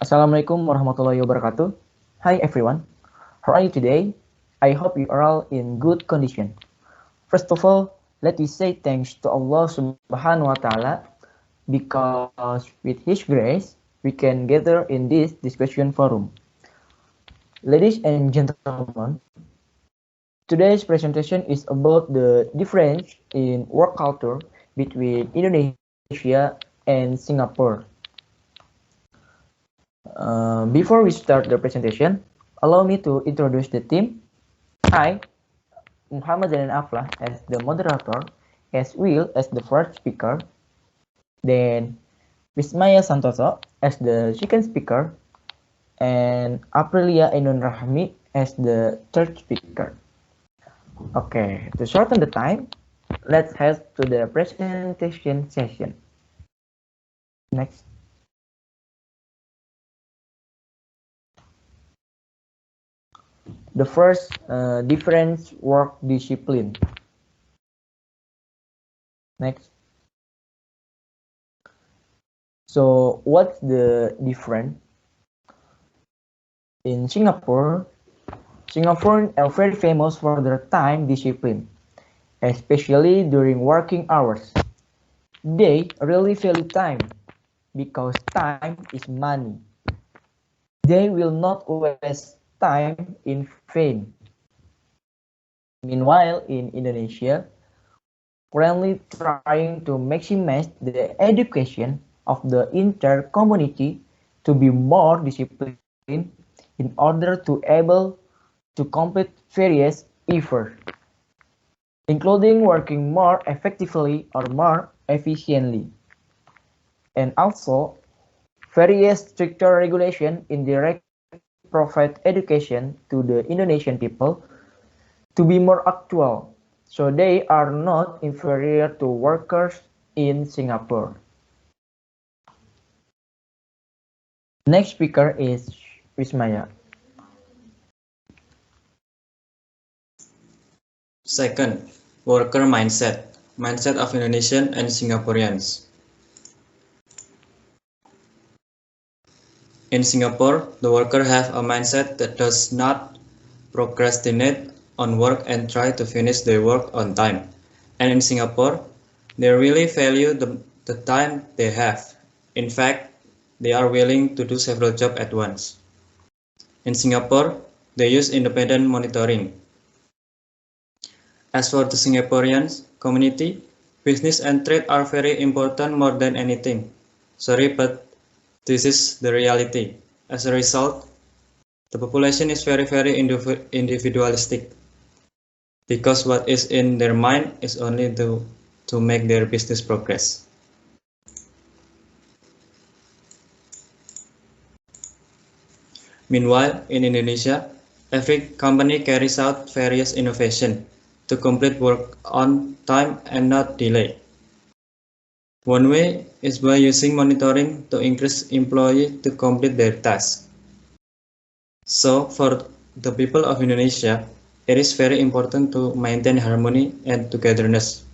Assalamualaikum warahmatullahi wabarakatuh. Hi everyone, how are you today? I hope you are all in good condition. First of all, let me say thanks to Allah Subhanahu wa Ta'ala because with His grace we can gather in this discussion forum. Ladies and gentlemen, today's presentation is about the difference in work culture between Indonesia and Singapore. Before we start the presentation, allow me to introduce the team. I, Muhammad and Aflah as the moderator, as Will as the first speaker, then Wismaya Santoso as the second speaker, and Aprillia Ainun Rahmi as the third speaker. Okay, to shorten the time, let's head to the presentation session. Next. The first difference work discipline. Next. So what's the difference? In Singapore are very famous for their time discipline, especially during working hours. They really value time because time is money. They will not waste time in vain. Meanwhile, in Indonesia, currently trying to maximize the education of the entire community to be more disciplined in order to able to complete various efforts, including working more effectively or more efficiently, and also various stricter regulation indirect provide education to the Indonesian people to be more actual, so they are not inferior to workers in Singapore. Next speaker is Wismaya. Second, worker mindset of Indonesian and Singaporeans. In Singapore, the worker have a mindset that does not procrastinate on work and try to finish their work on time. And in Singapore, they really value the time they have. In fact, they are willing to do several jobs at once. In Singapore, they use independent monitoring. As for the Singaporean community, business and trade are very important more than anything. Sorry, but this is the reality. As a result, the population is very individualistic, because what is in their mind is only to make their business progress. Meanwhile, in Indonesia, every company carries out various innovations to complete work on time and not delay. One way is by using monitoring to increase employees to complete their tasks. So, for the people of Indonesia, it is very important to maintain harmony and togetherness.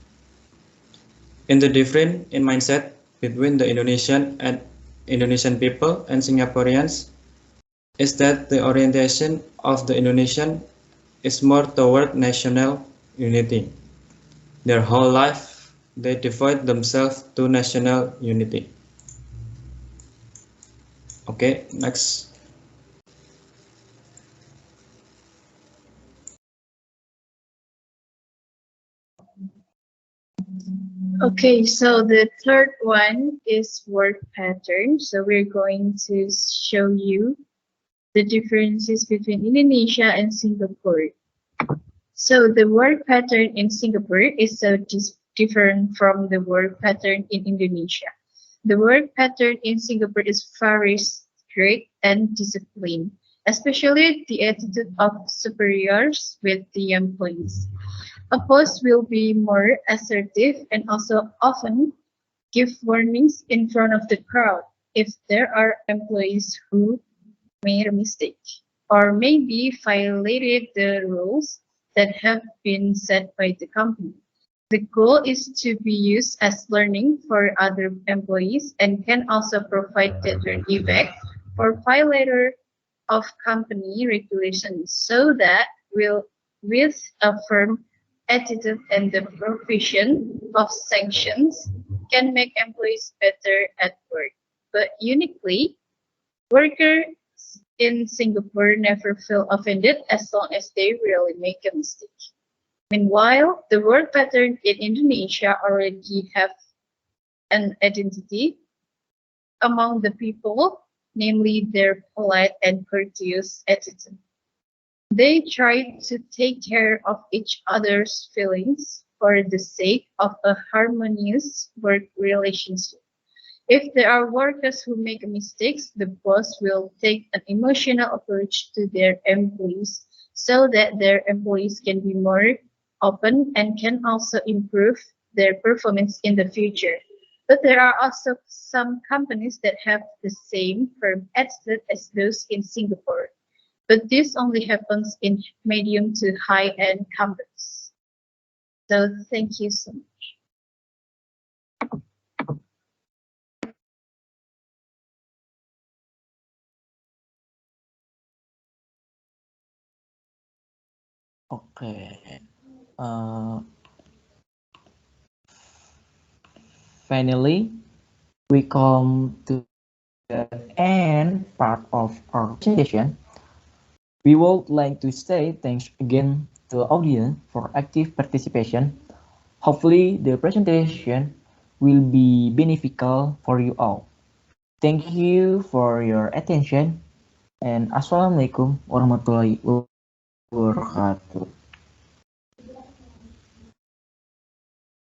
In the difference in mindset between the Indonesian people and Singaporeans is that the orientation of the Indonesian is more toward national unity. Their whole life, they devote themselves to national unity. Okay, next. Okay, so the third one is work pattern. So we're going to show you the differences between Indonesia and Singapore. So the work pattern in Singapore is so different from the work pattern in Indonesia. The work pattern in Singapore is very strict and disciplined, especially the attitude of superiors with the employees. A boss will be more assertive and also often give warnings in front of the crowd if there are employees who made a mistake or maybe violated the rules that have been set by the company. The goal is to be used as learning for other employees and can also provide deterrent effect or violator of company regulations so that with a firm attitude and the provision of sanctions can make employees better at work. But uniquely, workers in Singapore never feel offended as long as they really make a mistake. Meanwhile, the work pattern in Indonesia already have an identity among the people, namely their polite and courteous attitude. They try to take care of each other's feelings for the sake of a harmonious work relationship. If there are workers who make mistakes, the boss will take an emotional approach to their employees so that their employees can be more open and can also improve their performance in the future. But there are also some companies that have the same firm attitude as those in Singapore. But this only happens in medium to high-end companies. So thank you so much. Okay. Finally, we come to the end part of our presentation. We would like to say thanks again to the audience for active participation. Hopefully, the presentation will be beneficial for you all. Thank you for your attention and Assalamualaikum warahmatullahi wabarakatuh.